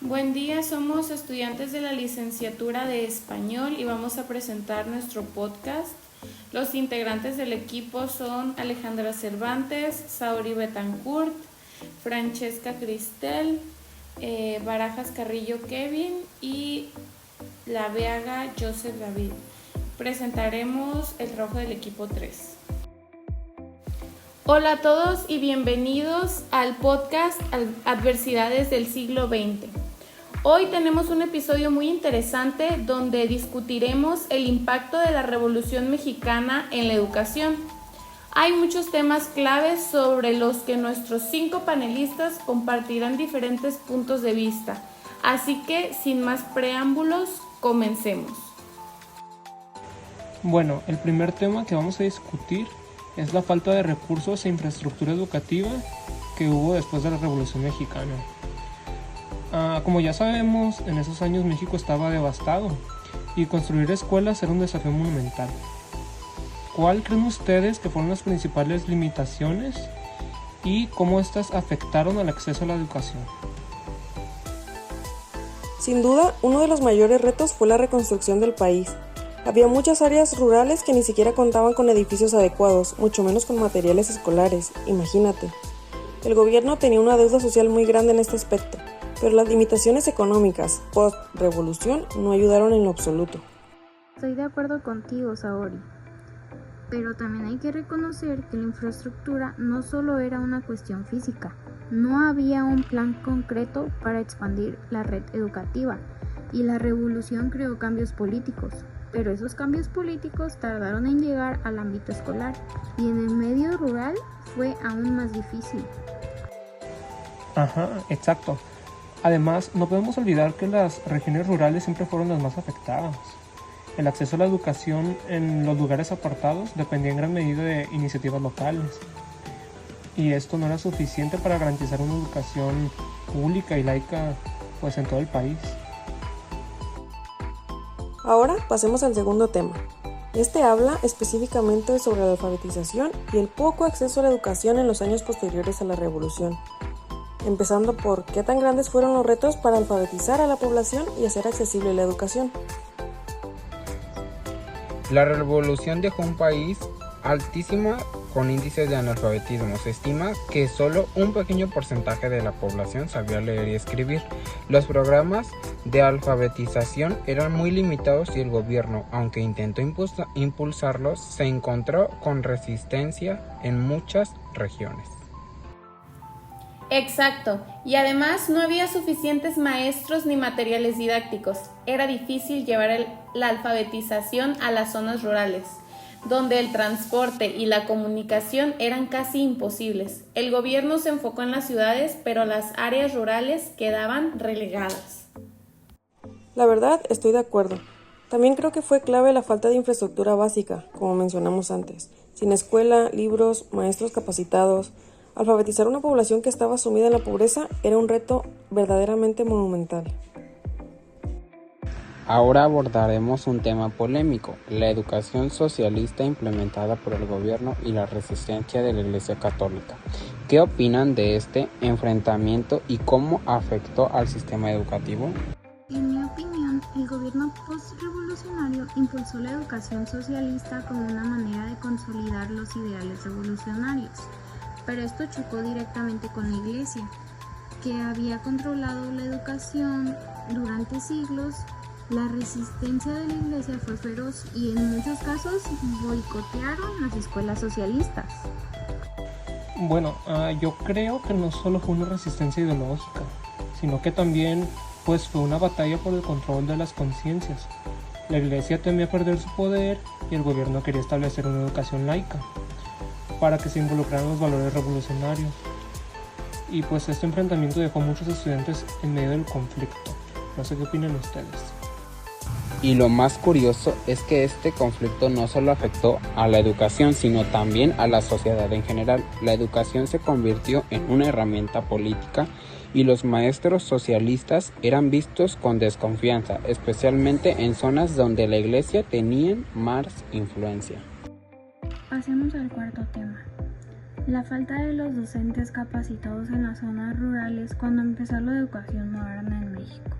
Buen día, somos estudiantes de la licenciatura de Español y vamos a presentar nuestro podcast. Los integrantes del equipo son Alejandra Cervantes, Saori Betancourt, Francesca Cristel, Barajas Carrillo Kevin y La Veaga Joseph David. Presentaremos el trabajo del equipo 3. Hola a todos y bienvenidos al podcast Adversidades del siglo XX. Hoy tenemos un episodio muy interesante donde discutiremos el impacto de la Revolución Mexicana en la educación. Hay muchos temas claves sobre los que nuestros 5 panelistas compartirán diferentes puntos de vista. Así que, sin más preámbulos, comencemos. Bueno, el primer tema que vamos a discutir es la falta de recursos e infraestructura educativa que hubo después de la Revolución Mexicana. Como ya sabemos, en esos años México estaba devastado y construir escuelas era un desafío monumental. ¿Cuál creen ustedes que fueron las principales limitaciones y cómo estas afectaron al acceso a la educación? Sin duda, uno de los mayores retos fue la reconstrucción del país. Había muchas áreas rurales que ni siquiera contaban con edificios adecuados, mucho menos con materiales escolares, imagínate. El gobierno tenía una deuda social muy grande en este aspecto, pero las limitaciones económicas post-revolución no ayudaron en lo absoluto. Estoy de acuerdo contigo, Saori, pero también hay que reconocer que la infraestructura no solo era una cuestión física. No había un plan concreto para expandir la red educativa y la revolución creó cambios políticos. Pero esos cambios políticos tardaron en llegar al ámbito escolar y en el medio rural fue aún más difícil. Exacto. Además, no podemos olvidar que las regiones rurales siempre fueron las más afectadas. El acceso a la educación en los lugares apartados dependía en gran medida de iniciativas locales. Y esto no era suficiente para garantizar una educación pública y laica pues en todo el país. Ahora pasemos al segundo tema. Este habla específicamente sobre la alfabetización y el poco acceso a la educación en los años posteriores a la Revolución. Empezando por qué tan grandes fueron los retos para alfabetizar a la población y hacer accesible la educación. La revolución dejó un país altísimo con índices de analfabetismo. Se estima que solo un pequeño porcentaje de la población sabía leer y escribir. Los programas de alfabetización eran muy limitados y el gobierno, aunque intentó impulsarlos, se encontró con resistencia en muchas regiones. Exacto, y además no había suficientes maestros ni materiales didácticos. Era difícil llevar la alfabetización a las zonas rurales, donde el transporte y la comunicación eran casi imposibles. El gobierno se enfocó en las ciudades, pero las áreas rurales quedaban relegadas. La verdad, estoy de acuerdo. También creo que fue clave la falta de infraestructura básica, como mencionamos antes. Sin escuela, libros, maestros capacitados, alfabetizar a una población que estaba sumida en la pobreza era un reto verdaderamente monumental. Ahora abordaremos un tema polémico, la educación socialista implementada por el gobierno y la resistencia de la Iglesia Católica. ¿Qué opinan de este enfrentamiento y cómo afectó al sistema educativo? En mi opinión, el gobierno post-revolucionario impulsó la educación socialista como una manera de consolidar los ideales revolucionarios, pero esto chocó directamente con la Iglesia, que había controlado la educación durante siglos. La resistencia de la Iglesia fue feroz y en muchos casos boicotearon las escuelas socialistas. Bueno, yo creo que no solo fue una resistencia ideológica, sino que también pues fue una batalla por el control de las conciencias. La Iglesia temía perder su poder y el gobierno quería establecer una educación laica para que se involucraran los valores revolucionarios. Y pues este enfrentamiento dejó a muchos estudiantes en medio del conflicto. No sé qué opinan ustedes. Y lo más curioso es que este conflicto no solo afectó a la educación, sino también a la sociedad en general. La educación se convirtió en una herramienta política y los maestros socialistas eran vistos con desconfianza, especialmente en zonas donde la Iglesia tenía más influencia. Pasemos al cuarto tema. La falta de los docentes capacitados en las zonas rurales cuando empezó la educación moderna en México. México.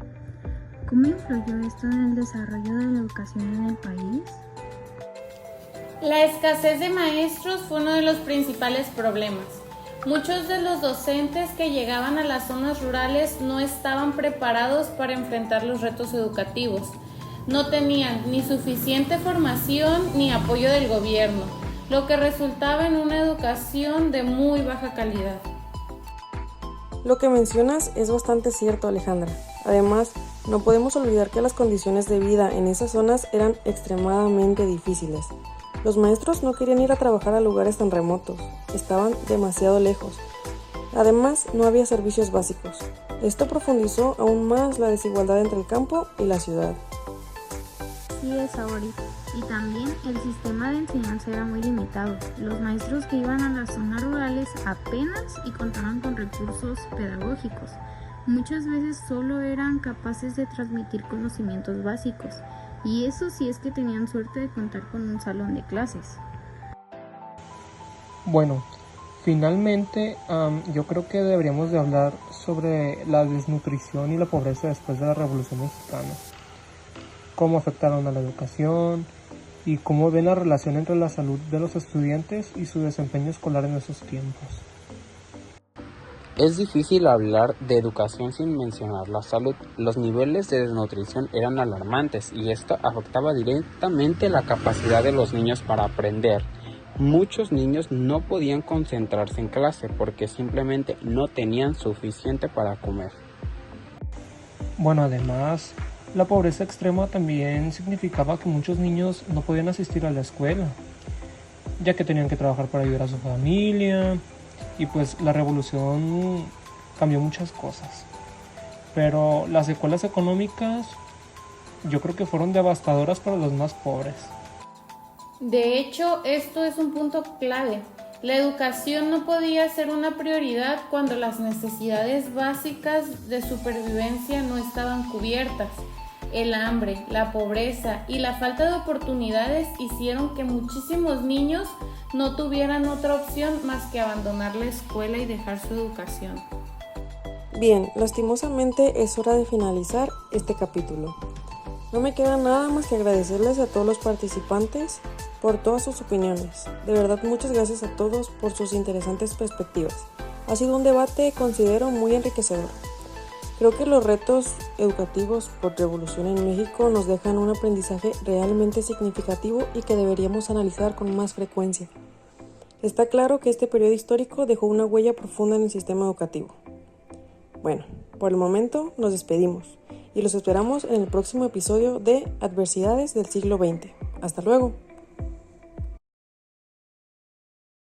¿Cómo influyó esto en el desarrollo de la educación en el país? La escasez de maestros fue uno de los principales problemas. Muchos de los docentes que llegaban a las zonas rurales no estaban preparados para enfrentar los retos educativos. No tenían ni suficiente formación ni apoyo del gobierno, lo que resultaba en una educación de muy baja calidad. Lo que mencionas es bastante cierto, Alejandra. Además, no podemos olvidar que las condiciones de vida en esas zonas eran extremadamente difíciles. Los maestros no querían ir a trabajar a lugares tan remotos, estaban demasiado lejos. Además, no había servicios básicos. Esto profundizó aún más la desigualdad entre el campo y la ciudad. Sí, es ahorita. Y también el sistema de enseñanza era muy limitado. Los maestros que iban a las zonas rurales apenas y contaban con recursos pedagógicos. Muchas veces solo eran capaces de transmitir conocimientos básicos. Y eso sí es que tenían suerte de contar con un salón de clases. Bueno, finalmente yo creo que deberíamos de hablar sobre la desnutrición y la pobreza después de la Revolución Mexicana. Cómo afectaron a la educación y cómo ven la relación entre la salud de los estudiantes y su desempeño escolar en esos tiempos. Es difícil hablar de educación sin mencionar la salud. Los niveles de desnutrición eran alarmantes y esto afectaba directamente la capacidad de los niños para aprender. Muchos niños no podían concentrarse en clase porque simplemente no tenían suficiente para comer. Bueno, además, la pobreza extrema también significaba que muchos niños no podían asistir a la escuela, ya que tenían que trabajar para ayudar a su familia. Y pues la revolución cambió muchas cosas, pero las secuelas económicas yo creo que fueron devastadoras para los más pobres. De hecho, esto es un punto clave. La educación no podía ser una prioridad cuando las necesidades básicas de supervivencia no estaban cubiertas. El hambre, la pobreza y la falta de oportunidades hicieron que muchísimos niños no tuvieran otra opción más que abandonar la escuela y dejar su educación. Bien, lastimosamente es hora de finalizar este capítulo. No me queda nada más que agradecerles a todos los participantes por todas sus opiniones. De verdad, muchas gracias a todos por sus interesantes perspectivas. Ha sido un debate, considero, muy enriquecedor. Creo que los retos educativos por revolución en México nos dejan un aprendizaje realmente significativo y que deberíamos analizar con más frecuencia. Está claro que este periodo histórico dejó una huella profunda en el sistema educativo. Bueno, por el momento nos despedimos y los esperamos en el próximo episodio de Adversidades del siglo XX. Hasta luego.